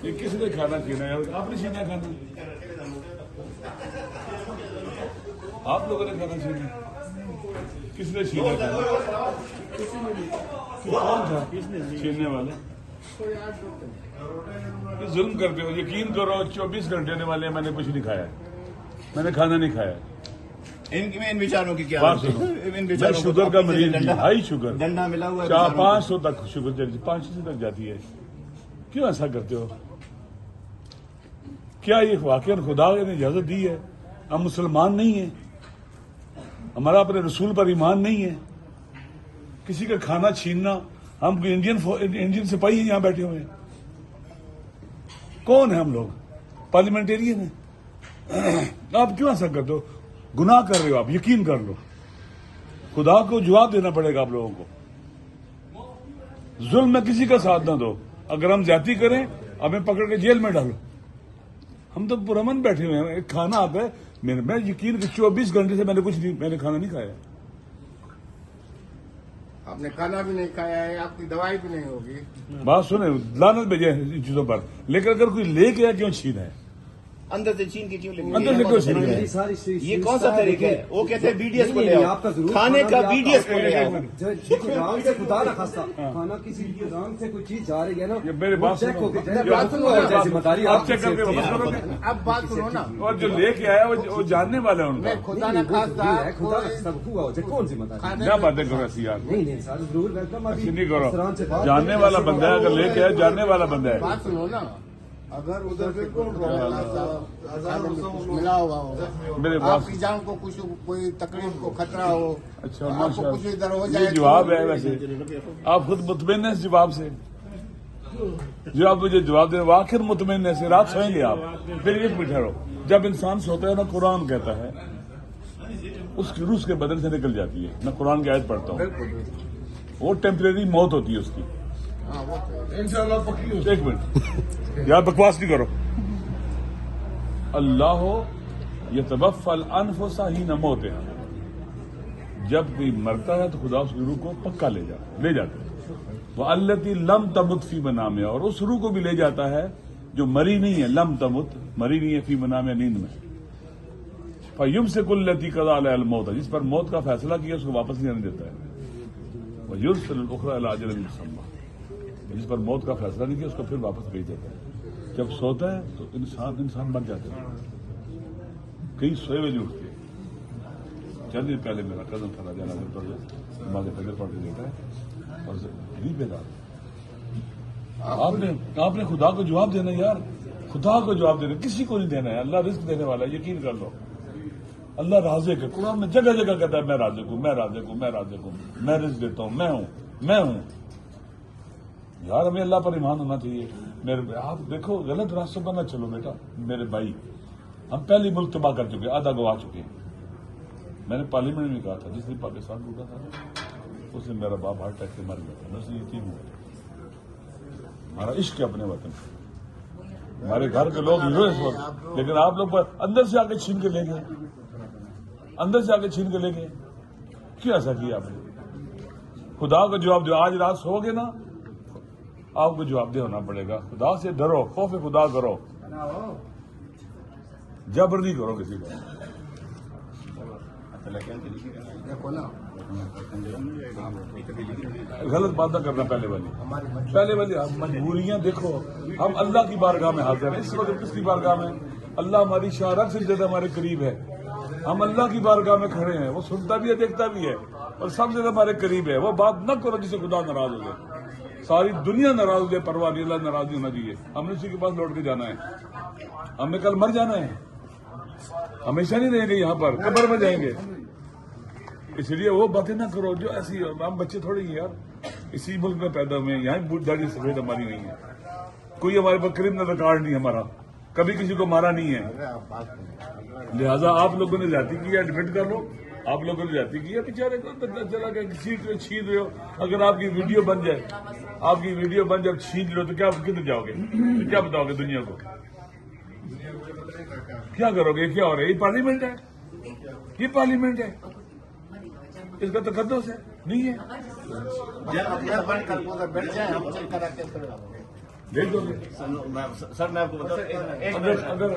یہ کس نے کھانا پینا ہے؟ آپ نے چھینا کھانا، آپ لوگوں نے کھانا چھینا، کس نے چھینا کھانا؟ کون تھا چھیننے والا؟ ظلم کرتے ہو، یقین کرو 24 گھنٹے ہونے والے ہیں، میں نے کچھ نہیں کھایا، میں نے کھانا نہیں کھایا۔ ان بیچاروں کی کیا بات سنو، میں شوگر کا مریض ہوں، ہائی شوگر، ڈنڈا ملا ہوا ہے 500 تک شوگر چلی، 500 تک جاتی ہے۔ کیوں ایسا کرتے ہو؟ کیا یہ واقعہ خدا نے اجازت دی ہے؟ ہم مسلمان نہیں ہیں، ہمارا اپنے رسول پر ایمان نہیں ہے، کسی کا کھانا چھیننا؟ ہم انڈین سپاہی ہیں یہاں بیٹھے ہوئے ہیں، کون ہیں ہم لوگ؟ پارلیمنٹیرین ہیں۔ آپ کیوں ایسا کرتے ہو؟ گناہ کر رہے ہو آپ، یقین کر لو، خدا کو جواب دینا پڑے گا آپ لوگوں کو۔ ظلم میں کسی کا ساتھ نہ دو، اگر ہم زیادتی کریں ہمیں پکڑ کے جیل میں ڈالو۔ ہم تو پرامن بیٹھے ہوئے ہیں، ایک کھانا آتا ہے میں یقین کہ 24 گھنٹے سے میں نے کھانا نہیں کھایا۔ آپ نے کھانا بھی نہیں کھایا ہے، آپ کی دوائی بھی نہیں ہوگی۔ بات سنیں، لعنت بھیجے ان چیزوں پر، لیکن اگر کوئی لے کے کیوں چھینا ہے؟ اندر سے چھین کے کیوں لیں گے؟ اندر سے کیوں چھین ہے؟ یہ کون سا طریقہ ہے؟ وہ کہتے ہیں بی ڈی ایس کو لے آؤ، کھانے کا بی ڈی ایس کو لے آؤ۔ رام سے خدا نہ خاصا کھانا کسی رام سے کوئی چیز جا رہی ہے نا، میرے بات چیک ہو کے آپ چیک کر کے واپس کرو گے؟ اب بات سنو نا، اور جو لے کے آیا وہ جاننے والے ہیں ان کا۔ خدا نہ خاصا خدا سب ہوا ہو جائے، کون ذمہ داری؟ کیا باتیں کرو ایسی یار؟ نہیں سر ضرور ویلکم۔ ایسی نہیں کرو، جاننے والا بندہ ہے، اگر لے کے آیا جاننے والا بندہ ہے۔ بات سنو نا، اگر ادھر سے ملا ہوا ہو، میرے آپ کی جان کو کچھ کوئی تکلیف کو خطرہ ہو، اچھا آپ کو ماشاء کچھ ادھر ہو اللہ، جائے یہ جواب ہے۔ ویسے آپ خود مطمئن ہیں اس جواب سے؟ جو آپ مجھے جواب دیں آخر مطمئن ہے سے رات سوئیں گے آپ؟ پھر ایک منٹ ٹھہرو، جب انسان سوتا ہے نا، قرآن کہتا ہے اس کی روح کے بدن سے نکل جاتی ہے، میں قرآن کی آیت پڑھتا ہوں، وہ ٹیمپریری موت ہوتی ہے اس کی۔ ایک منٹ یار، بکواس نہیں کرو۔ اللہ یتوفی الانفس حین موتہا، جب کوئی مرتا ہے تو خدا اس کی روح کو پکا لے جاتا ہے۔ وَالَّتِي لَمْ تَمُتْ فِي مَنَامِهَا، اور اس روح کو بھی لے جاتا ہے جو مری نہیں ہے، لم تمت مری نہیں ہے، فی منامِهَا، نیند میں۔ فَيُمْسِكُ الَّتِي قَضَىٰ عَلَيْهَا الْمَوْتَ، جس پر موت کا فیصلہ کیا اس کو واپس نہیں آنے دیتا ہے۔ وَيُرْسِلُ الْأُخْرَىٰ إِلَىٰ أَجَلٍ مُّسَمًّى، جس پر موت کا فیصلہ نہیں کیا اس کو پھر واپس بھیج دیتا ہے۔ جب سوتا ہے تو انسان مر جاتا ہے، کئی سوئے ہوئے نہیں اٹھتے۔ چند دن پہلے میرا کزن تھا راجہ ناظر پر نماز فجر پڑھ کے دیتا ہے اور نہیں بیدار۔ آپ نے خدا کو جواب دینا یار، خدا کو جواب دینا، کسی کو نہیں دینا ہے۔ اللہ رزق دینے والا ہے، یقین کر لو۔ اللہ رازق ہے، قرآن میں جگہ جگہ کہتا ہے میں رازق ہوں، میں رازق ہوں، میں رازق ہوں، میں رزق دیتا ہوں، میں ہوں۔ یار ہمیں اللہ پر ایمان ہونا چاہیے۔ آپ دیکھو غلط راستوں پر نہ چلو بیٹا میرے بھائی، ہم پہلی ملک تباہ کر چکے، آدھا گوا چکے ہیں۔ میں نے پارلیمنٹ میں کہا تھا جس دن پاکستان ٹوٹا تھا اس دن میرا باپ ہارٹ اٹیک سے مر گیا تھا، بس یتیم ہوا تھا۔ ہمارا عشق ہے اپنے وطن، ہمارے گھر کے لوگ ہیرو اس وقت، لیکن آپ لوگ اندر سے آ کے چھین کے لے گئے، اندر سے آ کے چھین کے لے گئے۔ کیوں ایسا کیا آپ نے؟ خدا کو جواب دو، آج رات سو گے نا آپ کو جواب دہ ہونا پڑے گا۔ خدا سے ڈرو، خوف خدا کرو، جبر نہیں کرو کسی کو۔ غلط بات نہ کرنا پہلے والی مجبوریاں دیکھو، ہم اللہ کی بارگاہ میں حاضر ہیں۔ اس وقت کس کی بارگاہ میں؟ اللہ ہماری شارک سے زیادہ ہمارے قریب ہے، ہم اللہ کی بارگاہ میں کھڑے ہیں، وہ سنتا بھی ہے، دیکھتا بھی ہے، اور سب سے زیادہ ہمارے قریب ہے۔ وہ بات نہ کرو جس سے خدا ناراض ہو جائے، ساری دنیا ناراض ہو جائے، پرواہ نہیں، اللہ ناراض نہیں ہونا چاہیے۔ ہم نے اسی کے پاس لوٹ کے جانا ہے، ہم نے کل مر جانا ہے، ہمیشہ نہیں رہیں گے یہاں پر، قبر میں جائیں گے۔ اس لیے وہ باتیں نہ کرو جو ایسی، ہم بچے تھوڑے ہی یار، اسی ملک میں پیدا ہوئے ہیں، یہاں داڑھی سفید ہماری نہیں ہے، کوئی ہمارے پاس کرمنل ریکارڈ نہیں ہمارا، کبھی کسی کو مارا نہیں ہے۔ لہذا آپ لوگوں نے زیادتی کی ہے، ایڈمٹ کر لو، آپ لوگوں نے زیادتی کی ہے، بیچارے کو چلا گیا سیٹ میں چھین رہے ہو، اگر آپ کی ویڈیو بن جائے، آپ کی ویڈیو بن جائے چھین رہے ہو تو کیا کدھر جاؤ گے؟ کیا بتاؤ گے دنیا کو؟ کیا کرو گے؟ کیا ہو رہا ہے؟ یہ پارلیمنٹ ہے، یہ پارلیمنٹ ہے۔ اس کا تقدس ہے نہیں ہے مہربانی کر کے بیٹھ جائیں ہم چیک کرا کے بھیج دو گے سر میں آپ کو بتاؤں اگر